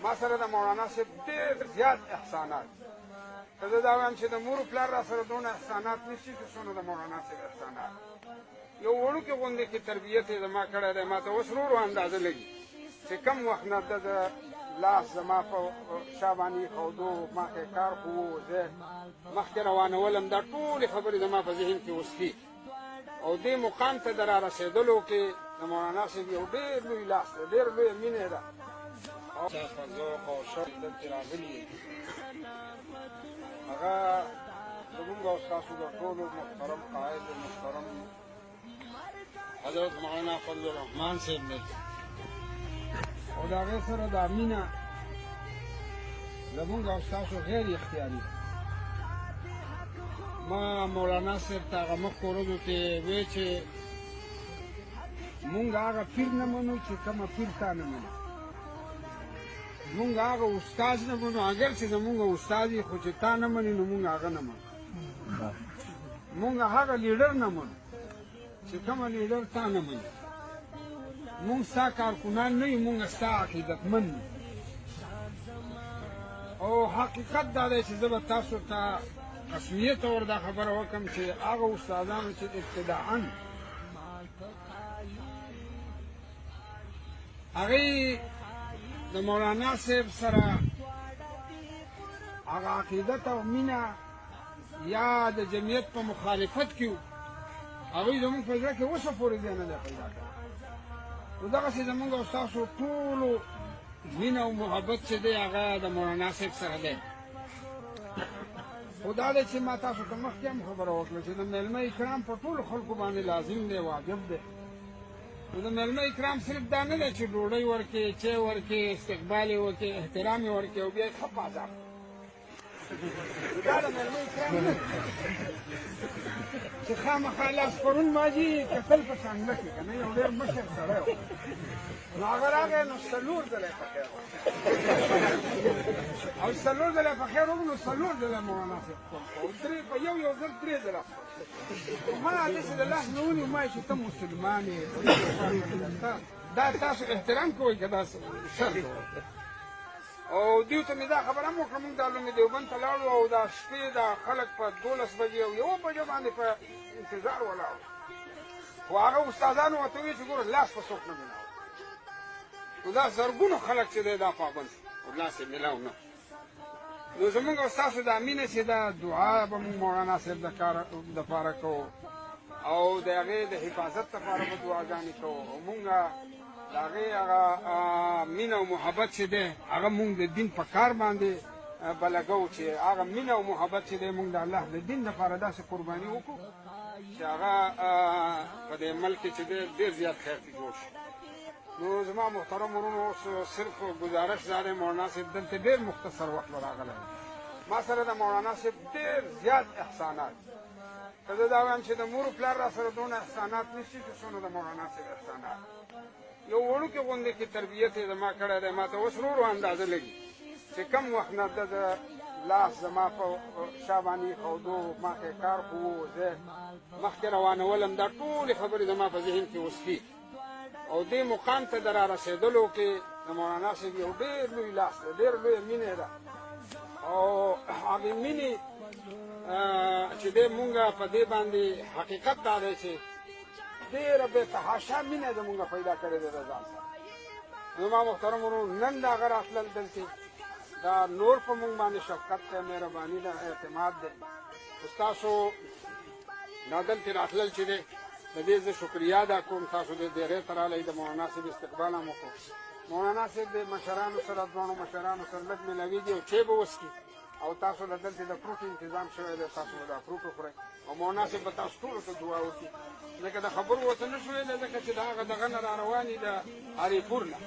ما سره د مولانا صاحب ډېر زیات احسانات که زه دا وایم چې د مور پلار را سره دونه احسانات نشي چې څونه د مولانا صاحب احسانات یو وړوکې غوندې کې تربیت یې زما کړی دی ما ته اوس ورو اندازه لګي چې کم وخت نه د لاس زما په شا باندې ایښودو ما کې کار خو و زه مخکې روانولم دا ټولې خبرې زما په ذهن کې اوس دي او دې مقام ته د را رسېدلو کې د مولانا صاحب یو ډېر لوی لاس دی ډېر لویه مینې ده چا په ذوق او شوق دلته راغلي هغه زمونږ او ستاسو د ټولو محترم قائد محترم حضرت مولانا فضل الرحمن صاحب دی او د هغې سره دا مینه زمونږ او ستاسو غیر اختیاري ما مولانا صاحب ته هغه مخکې ورځو کې وی چې مونږ هغه پیر نه منو چې کومه پیر تا نه منو مونږ هغه استاد نه منو اگر چې زمونږ استاد یې خو چې تا نه مني نو مونږ هغه نه منو مونږ هغه لیډر نه منو چې کومه لیډر تا نه مني مونږ ستا کارکنان نه یو مونږ ستا عقیدتمند یو او حقیقت دا دی چې زه به تاسو ته رسمیت طور دا خبره وکړم چې هغه استادانو چې ابتداعا هغې د مولانا صاحب سره هغه عقیدت او مینه یا د جمعیت په مخالفت کې وو هغوی زمونږ په زړه کې اوسه پورې ځای نه دی پیدا کړی نو دغسې زمونږ او ستاسو ټولو مینه او محبت چې دی هغه د مولانا صاحب سره دی خو دا دی چې ما تاسو ته مخکې هم خبره وکړه چې د میلمه اکرام په ټولو خلکو باندې لازم دی واجب دی نو د میلمه اکرام صرف دا نه دی چې ډوډۍ ورکړې چای ورکړې استقبال یې وکړې احترام یې ورکړې او بیا یې ښه بازار دا د میلمه اکرام نه دی چې خامخا لاس پرون ماجي کتل په څانګه کې که نه یو ډېر مشر سړی و نو هغه راغی نو څلور ځله یې په خیر او څلور ځله یې په خیر وکړو نو څلور ځله یې مولانا صاحب او درې په یو ځل درې ځله ما هسې د لاس نه ونیو ما یې چې ته مسلمان یې دا تاسو احترام کوئ که دا شر او دیو ته مې دا خبره هم وکړه مونږ دا لومې دیوبند ته لاړو او دا شپې دا خلک په 12 بجې او 1 بجې باندې په انتظار ولاړو خو هغه استادانو ورته وویل چې ګوره لاس په څوک نه ملاو نو دا زرګونو خلک چې دی دا پابند او لاس یې ملاو نه نو زمونږ او ستاسو دا مینه چې دا دعا به مونږ مولانا صاحب دپاره کوو او د هغې د حفاظت دپاره به دعاګانې کوو او مونږ د هغې هغه مینه او محبت چې دی هغه مونږ د دین په کار باندې بلګو چې هغه مینه او محبت چې دی مونږ د الله د دین دپاره داسې قرباني وکړو چې هغه په دې ملک کې چې دی ډېر زیات خیر کې جوړ شي نو زما محترم ورونو اوس صرف ګزارش دا دی مولانا صاحب دلته ډېر مختصر وخت راغلی ما سره د مولانا صاحب ډېر زیات احسانات که زه دا وایم چې د مور پلار را سره دونه احسانات نشي چې څونه د مولانا صاحب احسانات یو وړوکې غوندې کې تربیت یې زما کړی دی ما ته اوس ورو اندازه لګي چې کم وخت نه د لاس زما په شا باندې ایښودو ما کې کار خو و زه مخکې روانولم دا ټولې خبرې زما په ذهن کې اوس دي او دې مقام ته د را رسېدلو کې د مولانا صاحب یو ډېر لوی لاس دی ډېر لویه مینې ده او هغې مینې چې دی مونږ په دې باندې حقیقت دا دی چې ډېره بې تحاشا مینه زمونږ پیدا کړې ده د ځان سره زما محترم ورونو نن د هغه راتلل دلته دا نور په مونږ باندې شفقت دی مهرباني ده اعتماد دی ستاسو دا دلته راتلل چې دی د دې زه شکریا ادا کوم تاسو د ډېرې ته راغلی د مولانا صاحب استقبال هم وکړو مولانا صاحب د مشرانو سره دواړو مشرانو سره لږ ملاویږي او چای به وڅښي او تاسو له دلته د فروټ انتظام شوی دی تاسو به دا فروټ وخورئ او مولانا صاحب به تاسو ټولو ته دعا وکړي ځکه د خبرو ورته نه شو ویلی ځکه چې د هغه دغه نه را روانې د هریپور نه